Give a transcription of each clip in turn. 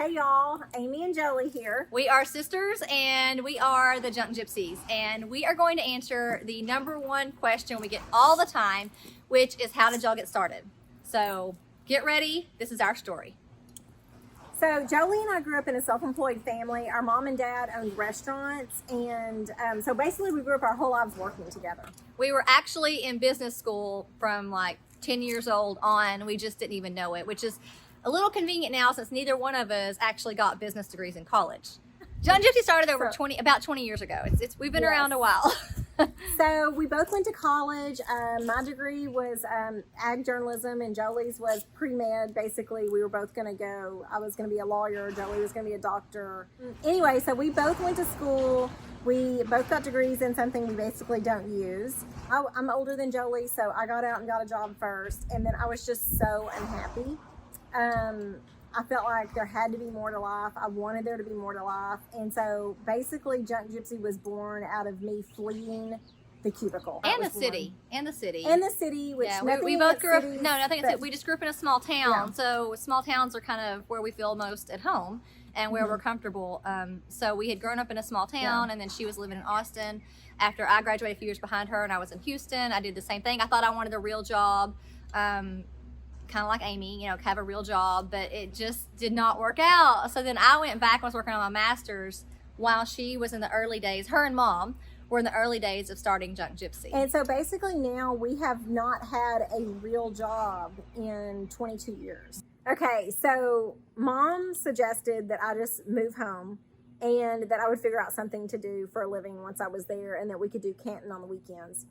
Hey y'all, Amy and Jolie here. We are sisters and we are the Junk Gypsies, and we are going to answer the number one question we get all the time, which is how did y'all get started? So get ready, this is our story. So Jolie and I grew up in a self-employed family. Our mom and dad owned restaurants, and so basically we grew up our whole lives working together. We were actually in business school from like 10 years old on. We just didn't even know it, which is a little convenient now since neither one of us actually got business degrees in college. Junk Gypsy started about 20 years ago. We've been around a while. So we both went to college. My degree was ag journalism, and Jolie's was pre-med. Basically, we were both going to go. I was going to be a lawyer. Jolie was going to be a doctor. Anyway, so we both went to school. We both got degrees in something we basically don't use. I'm older than Jolie, so I got out and got a job first, and then I was just so unhappy. I felt like there had to be more to life. I wanted there to be more to life. And so basically Junk Gypsy was born out of me fleeing the cubicle. And the city. And the city, which yeah, we both grew up, cities, nothing. We just grew up in a small town. Yeah. So small towns are kind of where we feel most at home and where we're comfortable. So we had grown up in a small town, and then she was living in Austin. After I graduated a few years behind her and I was in Houston, I did the same thing. I thought I wanted a real job. Kind of like Amy, have a real job, but it just did not work out. So then I went back and was working on my master's while she was in the early days. Her and mom were in the early days of starting Junk Gypsy. And so basically now we have not had a real job in 22 years. Okay, so mom suggested that I just move home and that I would figure out something to do for a living once I was there, and that we could do Canton on the weekends.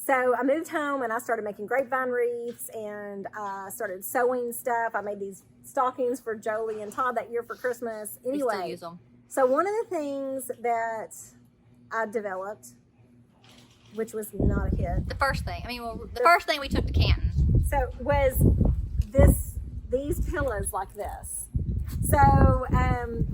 So I moved home and I started making grapevine wreaths, and I started sewing stuff. I made these stockings for Jolie and Todd that year for Christmas. Anyway, we still use them. So one of the things that I developed, which was not a hit. The first thing we took to Canton. So was these pillows like this. So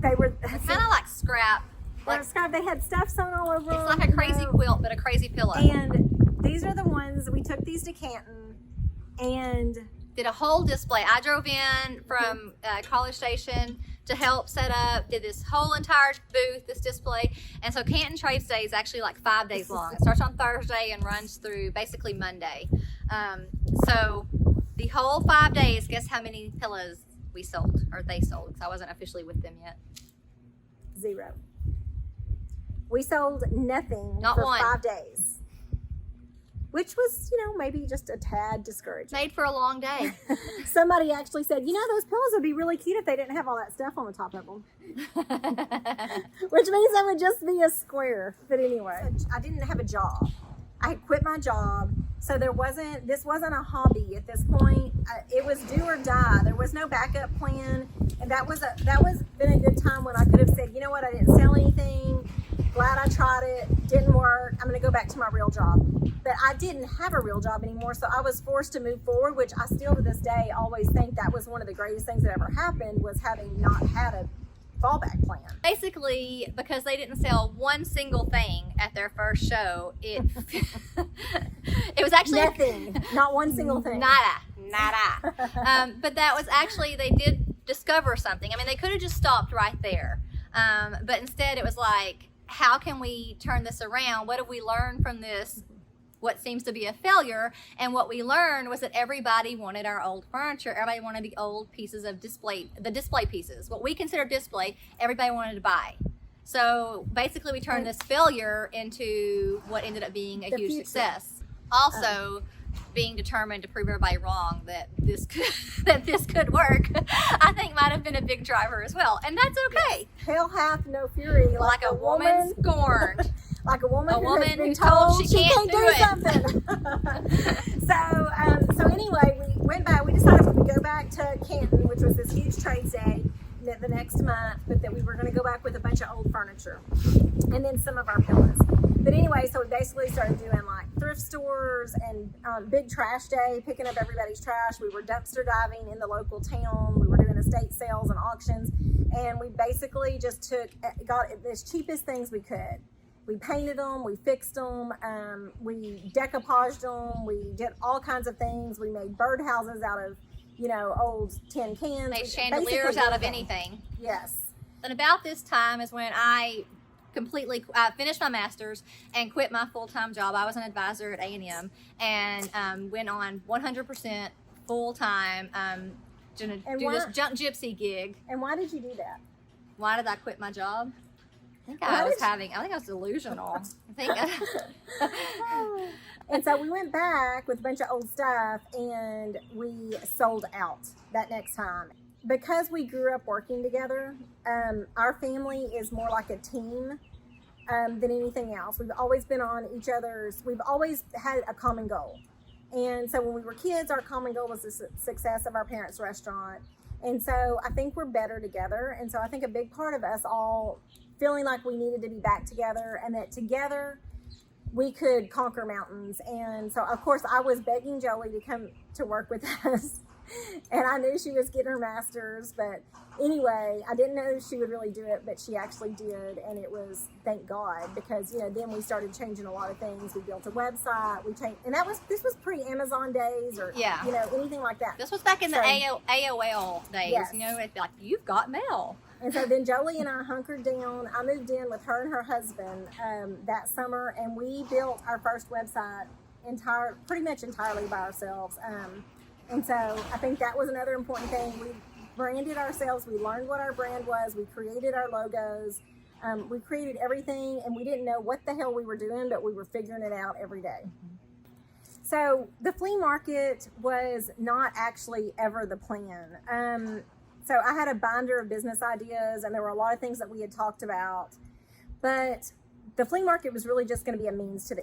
they were kind of like scrap. They had stuff sewn all over them. It's like a crazy quilt, but a crazy pillow. And these are the ones, we took these to Canton and did a whole display. I drove in from College Station to help set up, did this whole entire booth, this display. And so Canton Trades Day is actually like 5 days long. It starts on Thursday and runs through basically Monday. So the whole 5 days, guess how many pillows we sold, or they sold, because I wasn't officially with them yet. 0. We sold nothing Not for one. 5 days. Which was, maybe just a tad discouraging. Made for a long day. Somebody actually said, those pillows would be really cute if they didn't have all that stuff on the top of them. Which means they would just be a square. But anyway, I didn't have a job. I had quit my job. So this wasn't a hobby at this point. It was do or die. There was no backup plan. And that was been a good time when I could have said, you know what, I didn't sell anything. Glad I tried it. Didn't work. I'm going to go back to my real job. But I didn't have a real job anymore, so I was forced to move forward, which I still to this day always think that was one of the greatest things that ever happened, was having not had a fallback plan. Basically, because they didn't sell one single thing at their first show, it was actually nothing. Not one single thing. Nada. But that was actually, they did discover something. I mean, they could have just stopped right there. But instead it was like, how can we turn this around? What have we learned from this? What seems to be a failure? And what we learned was that everybody wanted our old furniture. Everybody wanted the old pieces of display, the display pieces. What we consider display, everybody wanted to buy. So basically we turned this failure into what ended up being a huge success. Also, being determined to prove everybody wrong that this could work, I think might have been a big driver as well. And that's okay. Yes. Hell hath no fury like a woman scorned. Like a woman who's told she can't do something. So anyway, we went back. We decided we would go back to Canton, which was this huge trade day the next month, but that we were going to go back with a bunch of old furniture and then some of our pillows. But anyway, so we basically started doing like thrift stores and big trash day, picking up everybody's trash. We were dumpster diving in the local town. We were doing estate sales and auctions, and we basically just got as cheapest things we could. We painted them, we fixed them, we decoupaged them, we did all kinds of things. We made birdhouses out of old tin cans. Made We chandeliers basically out of anything. anything. Yes. And about this time is when I finished my master's and quit my full-time job. I was an advisor at A&M and went on 100% full-time to do this junk gypsy gig. And why did you do that? Why did I quit my job? I think I was delusional. And so we went back with a bunch of old stuff and we sold out that next time. Because we grew up working together, our family is more like a team than anything else. We've always been on each other's, we've always had a common goal. And so when we were kids, our common goal was the success of our parents' restaurant. And so I think we're better together. And so I think a big part of us all feeling like we needed to be back together and that together we could conquer mountains. And so, of course, I was begging Jolie to come to work with us. And I knew she was getting her master's, but anyway, I didn't know she would really do it, but she actually did, and it was, thank God, because, then we started changing a lot of things. We built a website, and this was pre-Amazon days or, anything like that. This was back in the AOL days, yes. It'd be like, you've got mail. And so then Jolie and I hunkered down. I moved in with her and her husband that summer, and we built our first website pretty much entirely by ourselves. And so I think that was another important thing. We branded ourselves. We learned what our brand was. We created our logos. We created everything, and we didn't know what the hell we were doing, but we were figuring it out every day. So the flea market was not actually ever the plan. So I had a binder of business ideas, and there were a lot of things that we had talked about, but the flea market was really just going to be a means to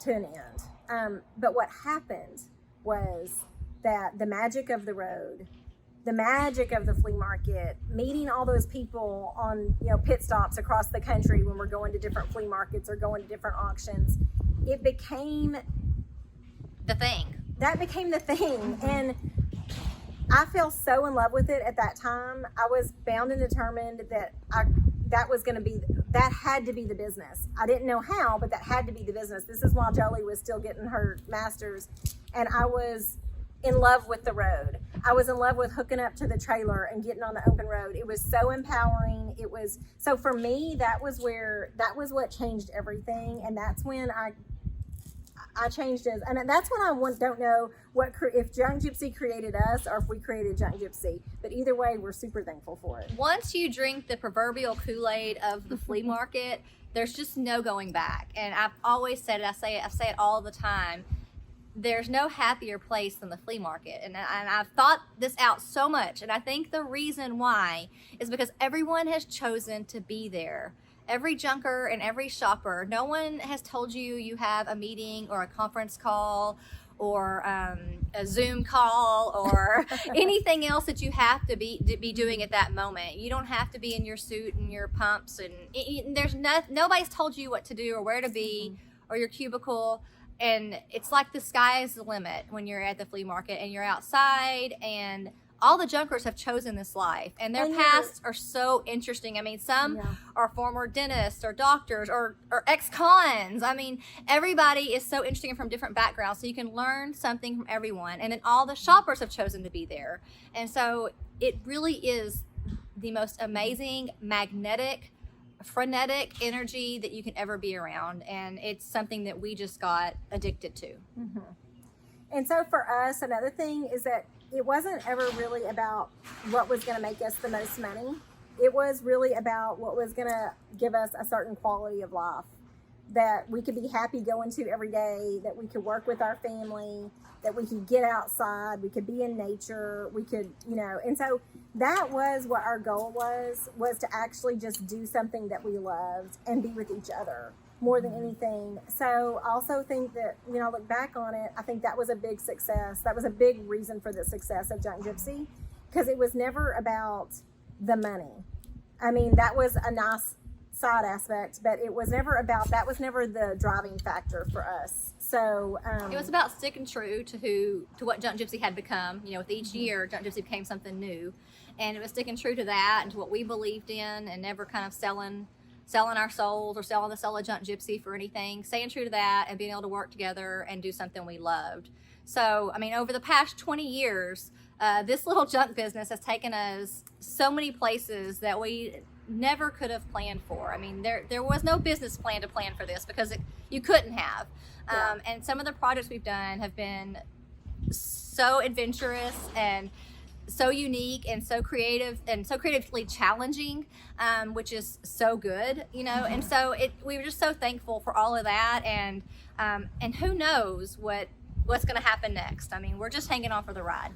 an end. But what happened was that the magic of the road, the magic of the flea market, meeting all those people on pit stops across the country when we're going to different flea markets or going to different auctions, it became the thing. That became the thing. And I fell so in love with it at that time. I was bound and determined that that had to be the business. I didn't know how, but that had to be the business. This is while Jolie was still getting her master's, and I was in love with the road. I was in love with hooking up to the trailer and getting on the open road. It was so empowering. So for me, that was what changed everything. And that's when I changed it. And that's when I don't know if Junk Gypsy created us or if we created Junk Gypsy. But either way, we're super thankful for it. Once you drink the proverbial Kool-Aid of the flea market, there's just no going back. And I've always said it, I say it all the time. There's no happier place than the flea market. And I've thought this out so much. And I think the reason why is because everyone has chosen to be there. Every junker and every shopper, no one has told you have a meeting or a conference call or a Zoom call or anything else that you have to be doing at that moment. You don't have to be in your suit and your pumps. And nobody's told you what to do or where to be or your cubicle. And it's like the sky is the limit when you're at the flea market and you're outside, and all the junkers have chosen this life, and their pasts are so interesting. I mean, some are former dentists or doctors or ex-cons. I mean, everybody is so interesting from different backgrounds, so you can learn something from everyone. And then all the shoppers have chosen to be there. And so it really is the most amazing, magnetic, frenetic energy that you can ever be around, and it's something that we just got addicted to. Mm-hmm. And so for us, another thing is that it wasn't ever really about what was going to make us the most money. It was really about what was going to give us a certain quality of life that we could be happy going to every day, that we could work with our family, that we could get outside, we could be in nature, we could, and so that was what our goal was to actually just do something that we loved and be with each other more than anything. So I also think that, I look back on it, I think that was a big success. That was a big reason for the success of Junk Gypsy, because it was never about the money. I mean, that was a nice side aspect, but that was never the driving factor for us. So it was about sticking true to what Junk Gypsy had become. With each year, Junk Gypsy became something new, and it was sticking true to that and to what we believed in, and never kind of selling our souls or selling the soul of Junk Gypsy for anything. Staying true to that and being able to work together and do something we loved. So, I mean, over the past 20 years, this little junk business has taken us so many places that we never could have planned for. I mean, there was no business plan to plan for this because you couldn't have. Yeah. And some of the projects we've done have been so adventurous and so unique and so creative and so creatively challenging, which is so good, you know. And so we were just so thankful for all of that, and who knows what's going to happen next. I mean, we're just hanging on for the ride.